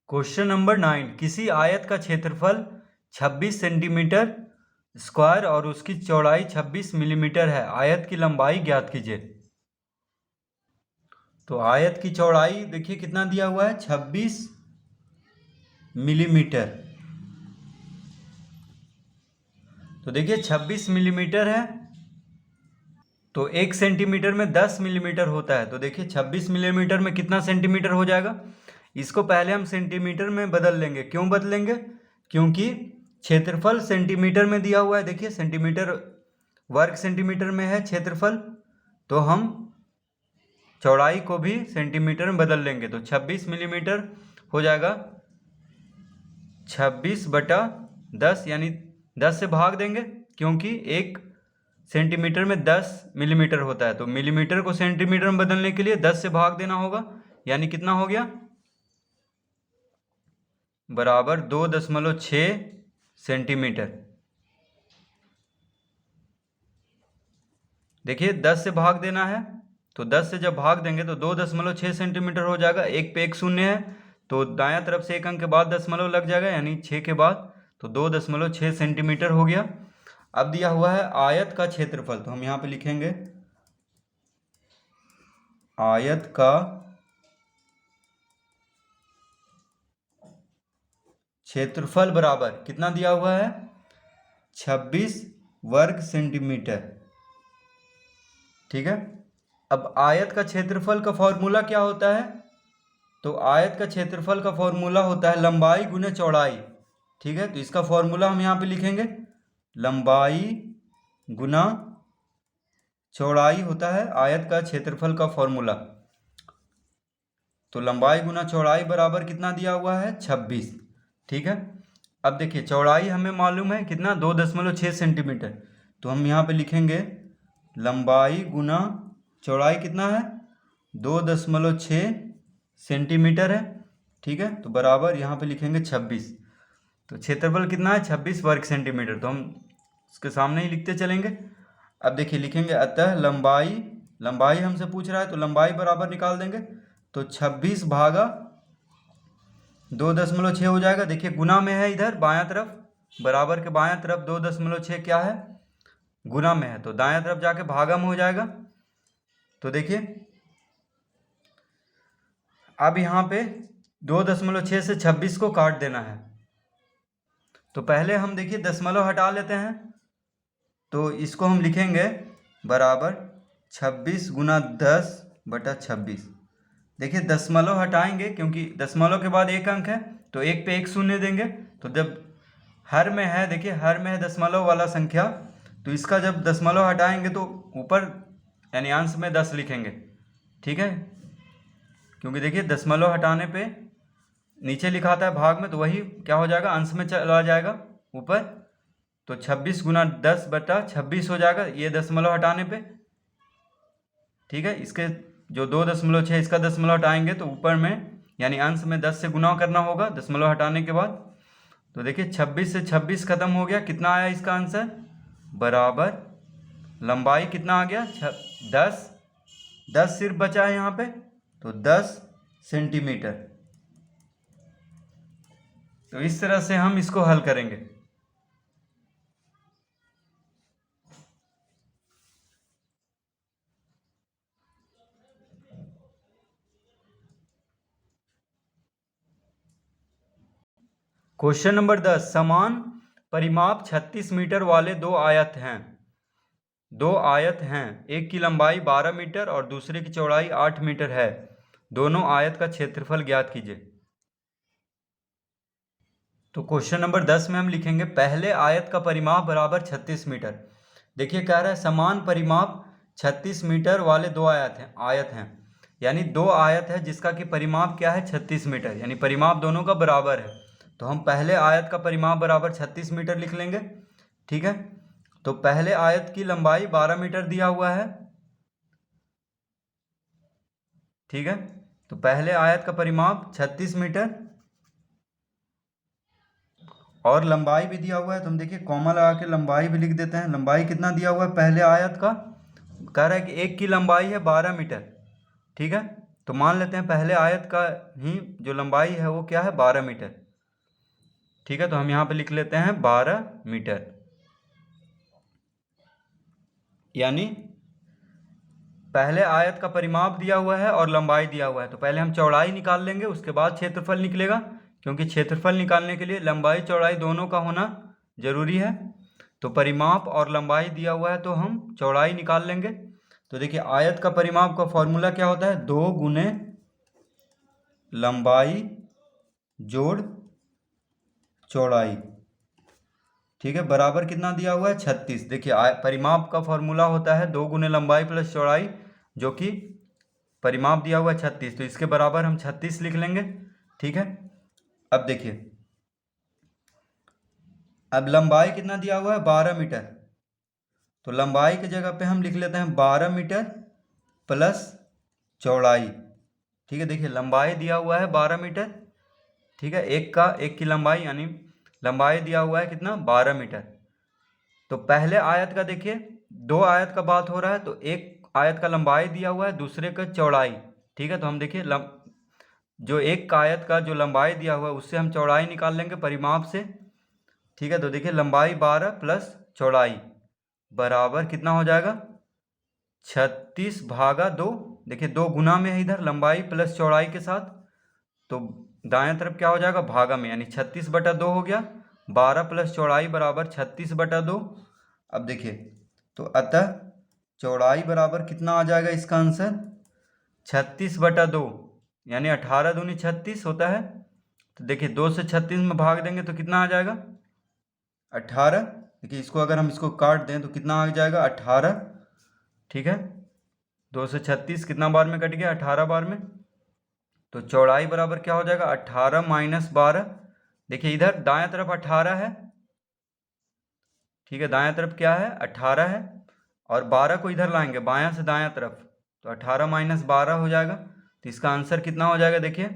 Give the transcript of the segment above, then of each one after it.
Question number 9। किसी आयत का क्षेत्रफल 26 सेंटीमीटर स्क्वायर और उसकी चौड़ाई 26 मिलीमीटर है। आयत की लंबाई ज्ञात कीजिए। तो आयत की चौड़ाई देखिए कितना दिया हुआ है, 26 मिलीमीटर। तो देखिए 26 मिलीमीटर है तो 1 सेंटीमीटर में 10 मिलीमीटर होता है। तो देखिए 26 मिलीमीटर में कितना सेंटीमीटर हो जाएगा। इसको पहले हम सेंटीमीटर में बदल लेंगे। क्यों बदलेंगे? क्योंकि क्षेत्रफल सेंटीमीटर में दिया हुआ है। देखिए सेंटीमीटर वर्ग सेंटीमीटर में है क्षेत्रफल, तो हम चौड़ाई को भी सेंटीमीटर में बदल लेंगे। तो 26 मिलीमीटर हो जाएगा 26/10, यानी 10 से भाग देंगे क्योंकि 1 सेंटीमीटर में 10 मिलीमीटर होता है। तो मिलीमीटर को सेंटीमीटर में बदलने के लिए 10 से भाग देना होगा, यानी कितना हो गया, बराबर 2.6 सेंटीमीटर। देखिए 10 से भाग देना है, तो 10 से जब भाग देंगे तो 2.6 सेंटीमीटर हो जाएगा। एक पे एक शून्य है तो दायां तरफ से एक अंक के बाद दशमलव लग जाएगा, यानी 6 के बाद, तो 2.6 सेंटीमीटर हो गया। अब दिया हुआ है आयत का क्षेत्रफल, तो हम यहाँ पे लिखेंगे आयत का क्षेत्रफल बराबर कितना दिया हुआ है, 26 वर्ग सेंटीमीटर। ठीक है। अब आयत का क्षेत्रफल का फॉर्मूला क्या होता है? तो आयत का क्षेत्रफल का फॉर्मूला होता है लंबाई गुने चौड़ाई। ठीक है, तो इसका फॉर्मूला हम यहाँ पे लिखेंगे, लंबाई गुना चौड़ाई होता है आयत का क्षेत्रफल का फॉर्मूला। तो लंबाई गुना चौड़ाई बराबर कितना दिया हुआ है, 26। ठीक है। अब देखिए चौड़ाई हमें मालूम है कितना, 2.6 सेंटीमीटर। तो हम यहाँ पे लिखेंगे लंबाई गुना चौड़ाई कितना है, 2.6 सेंटीमीटर है। ठीक है, तो बराबर यहाँ पे लिखेंगे 26। तो क्षेत्रफल कितना है, 26 वर्ग सेंटीमीटर। तो हम उसके सामने ही लिखते चलेंगे। अब देखिए लिखेंगे अतः लंबाई हमसे पूछ रहा है तो लंबाई बराबर निकाल देंगे। तो 26 भागा 2.6 हो जाएगा। देखिए गुना में है इधर बायां तरफ, बराबर के बायां तरफ 2.6 क्या है, गुना में है, तो दायां तरफ जाके भागा में हो जाएगा। तो देखिए अब यहाँ पे 2.6 से 26 को काट देना है। तो पहले हम देखिए दशमलव हटा लेते हैं, तो इसको हम लिखेंगे बराबर 26 गुना 10/26। देखिए दशमलव हटाएंगे क्योंकि दशमलव के बाद एक अंक है, तो एक पे एक शून्य देंगे। तो जब हर में है, देखिए हर में है दशमलव वाला संख्या, तो इसका जब दशमलव हटाएंगे तो ऊपर यानी अंश में 10 लिखेंगे। ठीक है, क्योंकि देखिए दशमलव हटाने पे नीचे लिखा आता है भाग में, तो वही क्या हो जाएगा, अंश में चला जाएगा ऊपर। तो 26 गुना 10/26 हो जाएगा ये दशमलव हटाने पे। ठीक है, इसके जो 2.6 इसका दशमलव हटाएंगे तो ऊपर में यानी अंश में 10 से गुना करना होगा दशमलव हटाने के बाद। तो देखिए 26 से 26 खत्म हो गया, कितना आया इसका आंसर, बराबर लंबाई कितना आ गया, 10 सिर्फ बचा है यहाँ पे, तो 10 सेंटीमीटर। तो इस तरह से हम इसको हल करेंगे। Question number 10। समान परिमाप 36 मीटर वाले दो आयत हैं। एक की लंबाई 12 मीटर और दूसरे की चौड़ाई 8 मीटर है। दोनों आयत का क्षेत्रफल ज्ञात कीजिए। तो क्वेश्चन नंबर 10 में हम लिखेंगे पहले आयत का परिमाप बराबर 36 मीटर। देखिए कह रहा है समान परिमाप 36 मीटर वाले दो आयत हैं, यानी दो आयत है जिसका कि परिमाप क्या है, 36 मीटर, यानी परिमाप दोनों का बराबर है। तो हम पहले आयत का परिमाप बराबर 36 मीटर लिख लेंगे। ठीक है, तो पहले आयत की लंबाई 12 मीटर दिया हुआ है। ठीक है, तो पहले आयत का परिमाप 36 मीटर और लंबाई भी दिया हुआ है। तो हम देखिए कॉमा लगा के लंबाई भी लिख देते हैं। लंबाई कितना दिया हुआ है पहले आयत का, कह रहा है कि एक की लंबाई है 12 मीटर। ठीक है, तो मान लेते हैं पहले आयत का ही जो लंबाई है वो क्या है, 12 मीटर। ठीक है, तो हम यहाँ पे लिख लेते हैं 12 मीटर, यानी पहले आयत का परिमाप दिया हुआ है और लंबाई दिया हुआ है, तो पहले हम चौड़ाई निकाल लेंगे, उसके बाद क्षेत्रफल निकलेगा, क्योंकि क्षेत्रफल निकालने के लिए लंबाई चौड़ाई दोनों का होना जरूरी है। तो परिमाप और लंबाई दिया हुआ है तो हम चौड़ाई निकाल लेंगे। तो देखिए आयत का परिमाप का फॉर्मूला क्या होता है, 2 गुने लंबाई जोड़ चौड़ाई। ठीक है, बराबर कितना दिया हुआ है, 36। देखिए परिमाप का फॉर्मूला होता है 2 गुने लंबाई प्लस चौड़ाई, जो कि परिमाप दिया हुआ है 36, तो इसके बराबर हम 36 लिख लेंगे। ठीक है, अब देखिए अब लंबाई कितना दिया हुआ है, 12 मीटर, तो लंबाई की जगह पे हम लिख लेते हैं 12 मीटर प्लस चौड़ाई। ठीक है, देखिए लंबाई दिया हुआ है 12 मीटर। ठीक है, एक की लंबाई, यानी लंबाई दिया हुआ है कितना, 12 मीटर। तो पहले आयत का देखिए, दो आयत का बात हो रहा है, तो एक आयत का लंबाई दिया हुआ है, दूसरे का चौड़ाई। ठीक है, तो हम देखिए जो एक आयत का जो लंबाई दिया हुआ है उससे हम चौड़ाई निकाल लेंगे परिमाप से। ठीक है, तो देखिए लंबाई 12 प्लस चौड़ाई बराबर कितना हो जाएगा, 36/2। देखिए 2 गुना में है इधर लंबाई प्लस चौड़ाई के साथ, तो दाएं तरफ क्या हो जाएगा, भागा में, यानी 36/2 हो गया। 12 प्लस चौड़ाई बराबर 36/2। अब देखिए तो अतः चौड़ाई बराबर कितना आ जाएगा इसका आंसर, 36/2, यानी 18 दूनी 36 होता है। तो देखिए 2 से 36 में भाग देंगे तो कितना आ जाएगा, 18। देखिए इसको अगर हम इसको काट दें तो कितना आ जाएगा, 18। ठीक है, 2 से 36 कितना बार में कट गया, 18 बार में। तो चौड़ाई बराबर क्या हो जाएगा, 18 माइनस 12। देखिए इधर दाएं तरफ 18 है। ठीक है, दाएं तरफ क्या है, 18 है, और 12 को इधर लाएंगे बायां से दायां तरफ, तो 18 माइनस 12 हो जाएगा। तो इसका आंसर कितना हो जाएगा, देखिए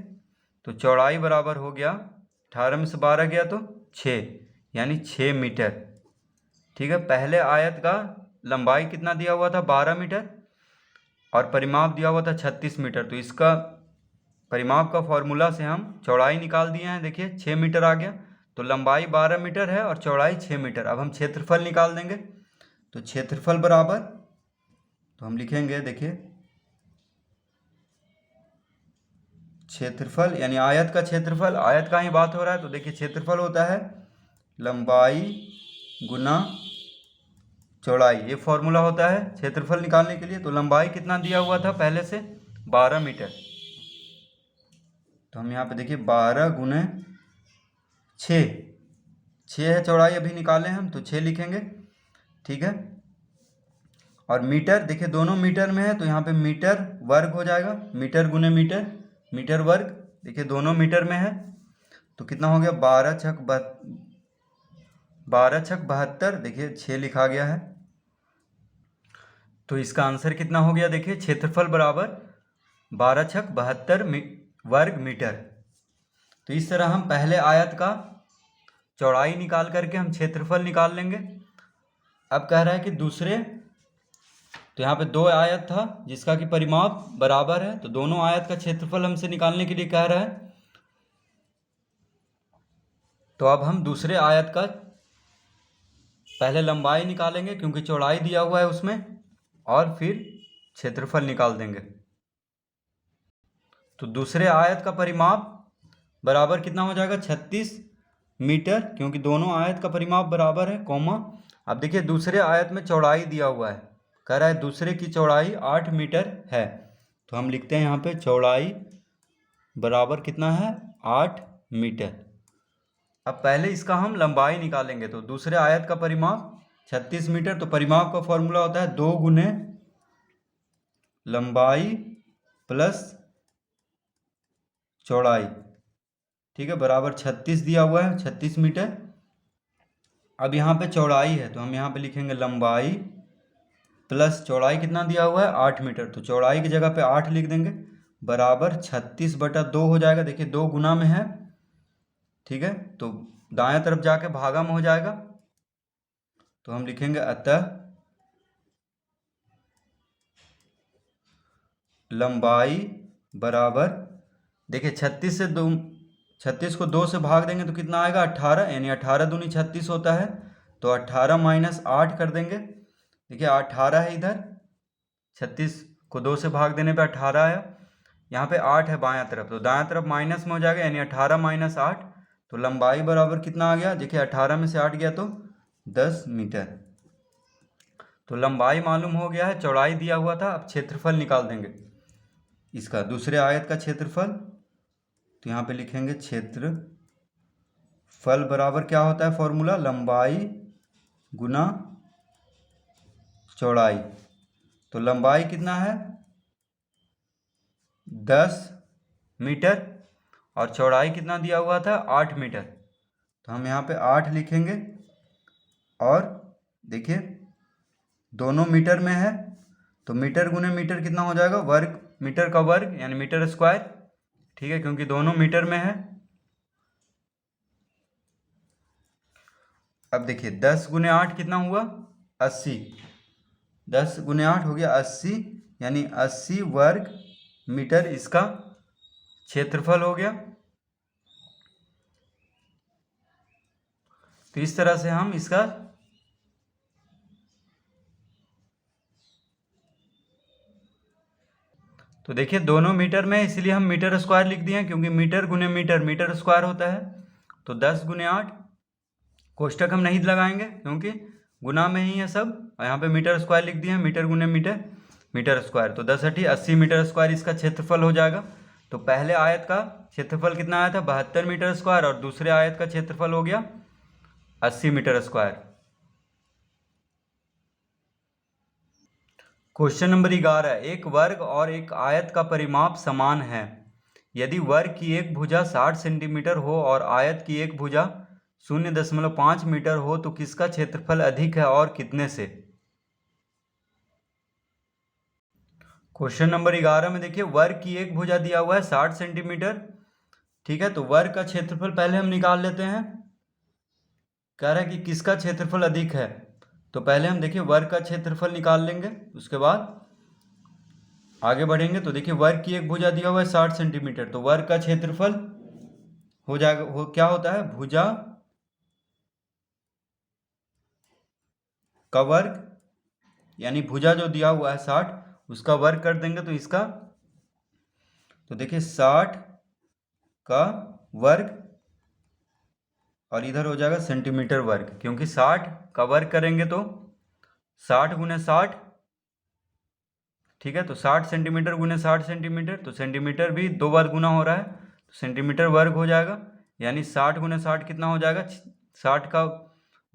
तो चौड़ाई बराबर हो गया, 18 में से 12 गया तो 6, यानी 6 मीटर। ठीक है, पहले आयत का लंबाई कितना दिया हुआ था, 12 मीटर, और परिमाप दिया हुआ था 36 मीटर। तो इसका परिमाप का फॉर्मूला से हम चौड़ाई निकाल दिए हैं, देखिए 6 मीटर आ गया। तो लंबाई 12 मीटर है और चौड़ाई 6 मीटर। अब हम क्षेत्रफल निकाल देंगे, तो क्षेत्रफल बराबर, तो हम लिखेंगे देखिए क्षेत्रफल, यानी आयत का क्षेत्रफल, आयत का ही बात हो रहा है, तो देखिए क्षेत्रफल होता है लंबाई गुना चौड़ाई, ये फॉर्मूला होता है क्षेत्रफल निकालने के लिए। तो लंबाई कितना दिया हुआ था पहले से, 12 मीटर, तो हम यहाँ पे देखिए 12 गुने 6, 6 है चौड़ाई, अभी निकाले हम तो 6 लिखेंगे। ठीक है, और मीटर, देखिए दोनों मीटर में है, तो यहाँ पे मीटर वर्ग हो जाएगा, मीटर गुने मीटर, मीटर वर्ग। देखिए दोनों मीटर में है, तो कितना हो गया, 12 छक 72। देखिए 6 लिखा गया है, तो इसका आंसर कितना हो गया, देखिए क्षेत्रफल बराबर 12 छक 72 वर्ग मीटर। तो इस तरह हम पहले आयत का चौड़ाई निकाल करके हम क्षेत्रफल निकाल लेंगे। अब कह रहा है कि दूसरे, तो यहाँ पे दो आयत था जिसका कि परिमाप बराबर है, तो दोनों आयत का क्षेत्रफल हमसे निकालने के लिए कह रहा है। तो अब हम दूसरे आयत का पहले लंबाई निकालेंगे क्योंकि चौड़ाई दिया हुआ है उसमें, और फिर क्षेत्रफल निकाल देंगे। तो दूसरे आयत का परिमाप बराबर कितना हो जाएगा, 36 मीटर, क्योंकि दोनों आयत का परिमाप बराबर है, कॉमा। अब देखिए दूसरे आयत में चौड़ाई दिया हुआ है, कह रहा है दूसरे की चौड़ाई 8 मीटर है, तो हम लिखते हैं यहाँ पे चौड़ाई बराबर कितना है, 8 मीटर। अब पहले इसका हम लंबाई निकालेंगे, तो दूसरे आयत का परिमाप 36 मीटर, तो परिमाप का फॉर्मूला होता है 2 गुने लंबाई प्लस चौड़ाई। ठीक है, बराबर 36 दिया हुआ है, 36 मीटर। अब यहाँ पे चौड़ाई है, तो हम यहाँ पे लिखेंगे लंबाई प्लस चौड़ाई कितना दिया हुआ है, 8 मीटर, तो चौड़ाई की जगह पे 8 लिख देंगे, बराबर 36/2 हो जाएगा। देखिए 2 गुना में है, ठीक है, तो दाएं तरफ जाके भागा में हो जाएगा, तो हम लिखेंगे अतः लंबाई बराबर, देखिए 36 को 2 से भाग देंगे तो कितना आएगा 18, यानी 18 दूनी 36 होता है। तो 18 माइनस 8 कर देंगे। देखिए 18 है इधर, 36 को 2 से भाग देने पे 18 आया। यहाँ पे 8 है बायां तरफ, तो दायां तरफ माइनस में हो जाएगा, यानी 18 माइनस 8। तो लंबाई बराबर कितना आ गया, देखिए 18 में से 8 गया तो 10 मीटर। तो लंबाई मालूम हो गया है, चौड़ाई दिया हुआ था, अब क्षेत्रफल निकाल देंगे इसका, दूसरे आयत का क्षेत्रफल। तो यहाँ पे लिखेंगे क्षेत्रफल बराबर क्या होता है फॉर्मूला, लंबाई गुना चौड़ाई। तो लंबाई कितना है 10 मीटर और चौड़ाई कितना दिया हुआ था 8 मीटर। तो हम यहाँ पे 8 लिखेंगे और देखिए दोनों मीटर में है, तो मीटर गुने मीटर कितना हो जाएगा, वर्ग, मीटर का वर्ग यानी मीटर स्क्वायर। ठीक है, क्योंकि दोनों मीटर में है। अब देखिए 10 गुने 8 कितना हुआ 80, 10 गुने 8 हो गया 80, यानी 80 वर्ग मीटर इसका क्षेत्रफल हो गया। तो इस तरह से हम इसका तो देखिए दोनों मीटर में, इसलिए हम मीटर स्क्वायर लिख दिए हैं, क्योंकि मीटर गुने मीटर मीटर स्क्वायर होता है। तो 10 गुने 8, कोष्टक हम नहीं लगाएंगे क्योंकि गुना में ही है सब, और यहाँ पे मीटर स्क्वायर लिख दिए हैं, मीटर गुने मीटर मीटर स्क्वायर। तो 10 × 80 मीटर स्क्वायर इसका क्षेत्रफल हो जाएगा। तो पहले आयत का क्षेत्रफल कितना आया था 72 मीटर स्क्वायर, और दूसरे आयत का क्षेत्रफल हो गया 80 मीटर स्क्वायर। क्वेश्चन नंबर 11, एक वर्ग और एक आयत का परिमाप समान है। यदि वर्ग की एक भुजा 60 सेंटीमीटर हो और आयत की एक भुजा 0.5 मीटर हो तो किसका क्षेत्रफल अधिक है और कितने से। क्वेश्चन नंबर 11 में देखिए वर्ग की एक भुजा दिया हुआ है 60 सेंटीमीटर। ठीक है, तो वर्ग का क्षेत्रफल पहले हम निकाल लेते हैं। कह रहा है कि किसका क्षेत्रफल अधिक है, तो पहले हम देखिए वर्ग का क्षेत्रफल निकाल लेंगे, उसके बाद आगे बढ़ेंगे। तो देखिए वर्ग की एक भुजा दिया हुआ है 60 सेंटीमीटर, तो वर्ग का क्षेत्रफल हो जाएगा, क्या होता है भुजा का वर्ग, यानी भुजा जो दिया हुआ है 60 उसका वर्ग कर देंगे तो इसका, तो देखिए 60 का वर्ग और इधर हो जाएगा सेंटीमीटर वर्ग, क्योंकि 60 का वर्ग करेंगे तो 60 गुने 60। ठीक है, तो 60 सेंटीमीटर गुने 60 सेंटीमीटर, तो सेंटीमीटर भी 2 बार गुना हो रहा है, तो सेंटीमीटर वर्ग हो जाएगा। यानी 60 गुने 60 कितना हो जाएगा 60 का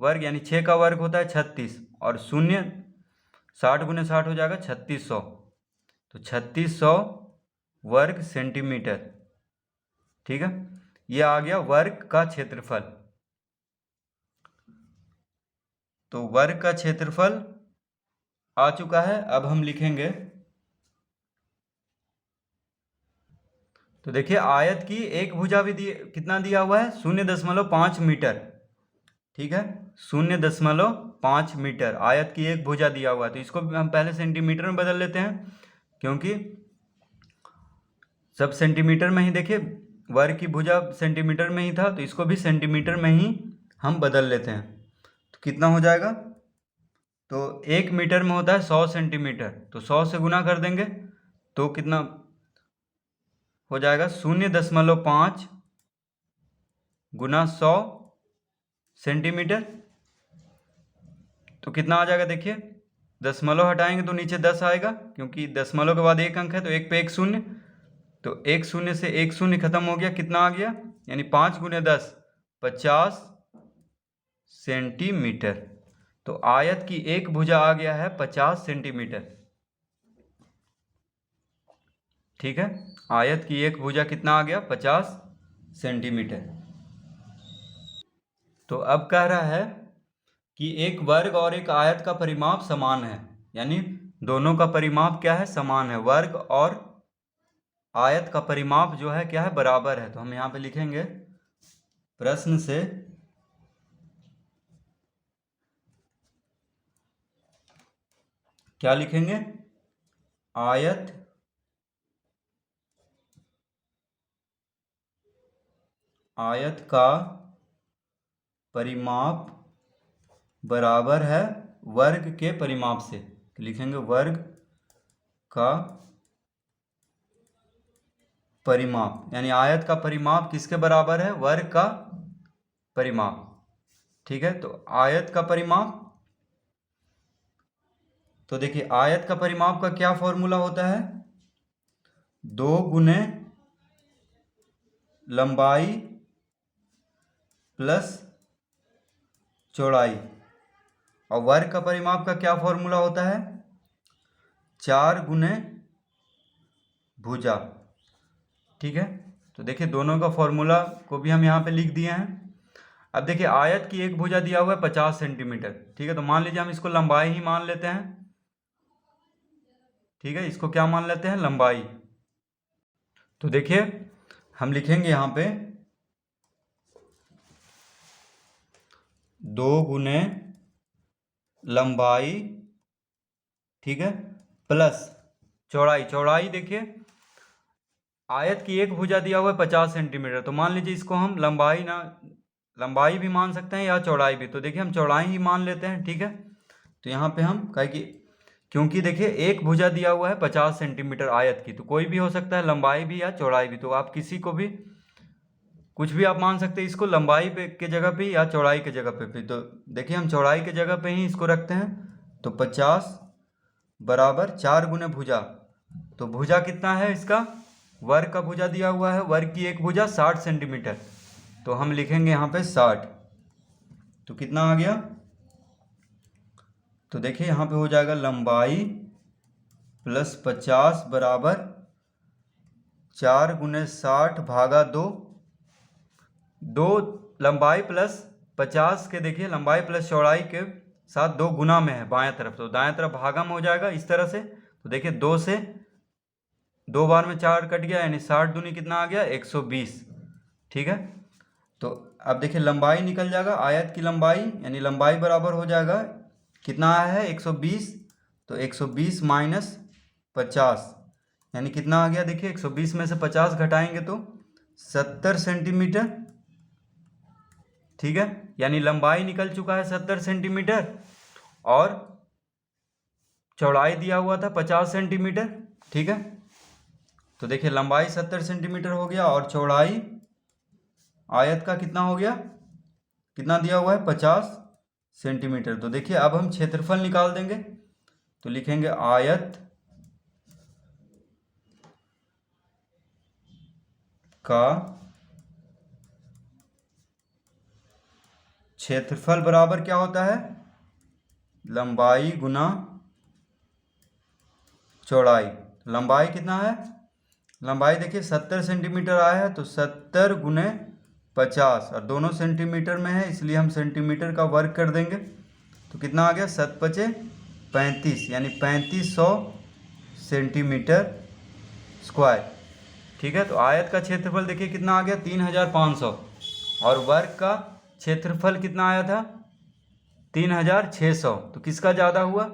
वर्ग, यानी 6 का वर्ग होता है 36, और शून्य 60 गुने 60 हो जाएगा 3600। तो 3600 वर्ग सेंटीमीटर। ठीक है, ये आ गया वर्ग का क्षेत्रफल। तो वर्ग का क्षेत्रफल आ चुका है। अब हम लिखेंगे, तो देखिए आयत की एक भुजा भी कितना दिया हुआ है 0.5 मीटर। ठीक है, 0.5 मीटर आयत की एक भुजा दिया हुआ है, तो इसको हम पहले सेंटीमीटर में बदल लेते हैं, क्योंकि सब सेंटीमीटर में ही, देखिए वर्ग की भुजा सेंटीमीटर में ही था, तो इसको भी सेंटीमीटर में ही हम बदल लेते हैं। तो कितना हो जाएगा, तो 1 मीटर में होता है 100 सेंटीमीटर, तो 100 से गुना कर देंगे तो कितना हो जाएगा 0.5 गुना 100 सेंटीमीटर। तो कितना आ जाएगा, देखिए दशमलव हटाएंगे तो नीचे 10 आएगा, क्योंकि दशमलव के बाद एक अंक है, तो एक पे एक शून्य, तो एक शून्य से एक शून्य खत्म हो गया, कितना आ गया, यानी 5 गुने 10 50 सेंटीमीटर। तो आयत की एक भुजा आ गया है 50 सेंटीमीटर। ठीक है, आयत की एक भुजा कितना आ गया 50 सेंटीमीटर। तो अब कह रहा है कि एक वर्ग और एक आयत का परिमाप समान है, यानी दोनों का परिमाप क्या है समान है, वर्ग और आयत का परिमाप जो है क्या है बराबर है। तो हम यहाँ पे लिखेंगे प्रश्न से क्या लिखेंगे, आयत आयत का परिमाप बराबर है वर्ग के परिमाप से। लिखेंगे वर्ग का परिमाप, यानी आयत का परिमाप किसके बराबर है? वर्ग का परिमाप। ठीक है, तो आयत का परिमाप, तो देखिए आयत का परिमाप का क्या फॉर्मूला होता है? 2 गुने लंबाई प्लस चौड़ाई। और वर्ग का परिमाप का क्या फॉर्मूला होता है? 4 गुने भुजा। ठीक है, तो देखिए दोनों का फॉर्मूला को भी हम यहाँ पे लिख दिए हैं। अब देखिए आयत की एक भुजा दिया हुआ है 50 सेंटीमीटर। ठीक है, तो मान लीजिए हम इसको लंबाई ही मान लेते हैं। ठीक है, इसको क्या मान लेते हैं? लंबाई। तो देखिए हम लिखेंगे यहाँ पे 2 गुने लंबाई, ठीक है, प्लस चौड़ाई। चौड़ाई देखिए आयत की एक भुजा दिया हुआ है 50 सेंटीमीटर, तो मान लीजिए इसको हम लंबाई भी मान सकते हैं या चौड़ाई भी। तो देखिए हम चौड़ाई ही मान लेते हैं। ठीक है, तो यहाँ पे हम कहें कि क्योंकि देखिए एक भुजा दिया हुआ है 50 सेंटीमीटर आयत की, तो कोई भी हो सकता है, लंबाई भी या चौड़ाई भी। तो आप किसी को भी कुछ भी आप मान सकते हैं, इसको लंबाई पे के जगह पे या चौड़ाई के जगह पे भी। तो देखिए हम चौड़ाई के जगह पे ही इसको रखते हैं। तो 50 बराबर 4 गुने भुजा। तो भुजा कितना है इसका? वर्ग का भुजा दिया हुआ है, वर्ग की एक भुजा 60 सेंटीमीटर, तो हम लिखेंगे यहाँ पे 60। तो कितना आ गया? तो देखिए यहाँ पे हो जाएगा लंबाई प्लस 50 बराबर 4 गुने 60 भागा 2। लंबाई प्लस 50 के देखिए लंबाई प्लस चौड़ाई के साथ 2 गुना में है बाएं तरफ, तो दाएं तरफ भागा में हो जाएगा इस तरह से। तो देखिए 2 से 2 बार में 4 कट गया, यानी 60 दूनी कितना आ गया? 120। ठीक है, तो अब देखिए लंबाई निकल जाएगा, आयत की लंबाई यानी लंबाई बराबर हो जाएगा कितना आया है? 120। तो 120 माइनस 50 यानी कितना आ गया? देखिए 120 में से 50 घटाएंगे तो 70 सेंटीमीटर। ठीक है, यानी लंबाई निकल चुका है 70 सेंटीमीटर और चौड़ाई दिया हुआ था 50 सेंटीमीटर। ठीक है, तो देखिए लंबाई 70 सेंटीमीटर हो गया और चौड़ाई आयत का कितना हो गया? कितना दिया हुआ है? 50 सेंटीमीटर। तो देखिए अब हम क्षेत्रफल निकाल देंगे। तो लिखेंगे आयत का क्षेत्रफल बराबर क्या होता है? लंबाई गुना चौड़ाई। लंबाई कितना है? लंबाई देखिए 70 सेंटीमीटर आया है, तो 70 गुने 50 और दोनों सेंटीमीटर में है, इसलिए हम सेंटीमीटर का वर्ग कर देंगे। तो कितना आ गया? 7 पचे 35, यानी 3500 सेंटीमीटर स्क्वायर। ठीक है, तो आयत का क्षेत्रफल देखिए कितना आ गया? 3500 और वर्ग का क्षेत्रफल कितना आया था? 3600। तो किसका ज़्यादा हुआ?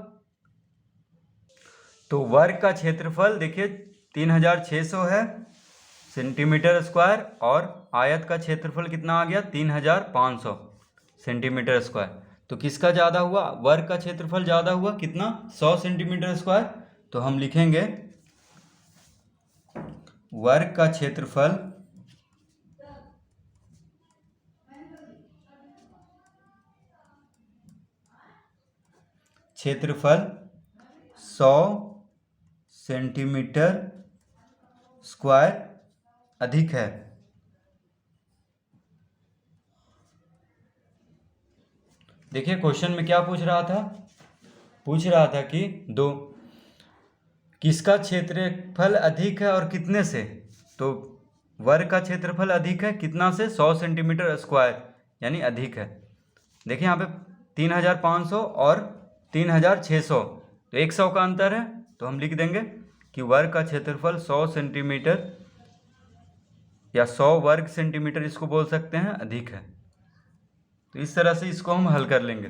तो वर्ग का क्षेत्रफल देखिए 3600 है सेंटीमीटर स्क्वायर और आयत का क्षेत्रफल कितना आ गया? 3500 सेंटीमीटर स्क्वायर। तो किसका ज़्यादा हुआ? वर्ग का क्षेत्रफल ज़्यादा हुआ, कितना? 100 सेंटीमीटर स्क्वायर। तो हम लिखेंगे वर्ग का क्षेत्रफल क्षेत्रफल 100 सेंटीमीटर स्क्वायर अधिक है। देखिए क्वेश्चन में क्या पूछ रहा था? पूछ रहा था कि किसका क्षेत्रफल अधिक है और कितने से? तो वर्ग का क्षेत्रफल अधिक है कितना से? 100 सेंटीमीटर स्क्वायर यानी अधिक है। देखिए यहाँ पे 3500 और 3600, तो 100 का अंतर है, तो हम लिख देंगे कि वर्ग का क्षेत्रफल 100 सेंटीमीटर या 100 वर्ग सेंटीमीटर इसको बोल सकते हैं, अधिक है। तो इस तरह से इसको हम हल कर लेंगे।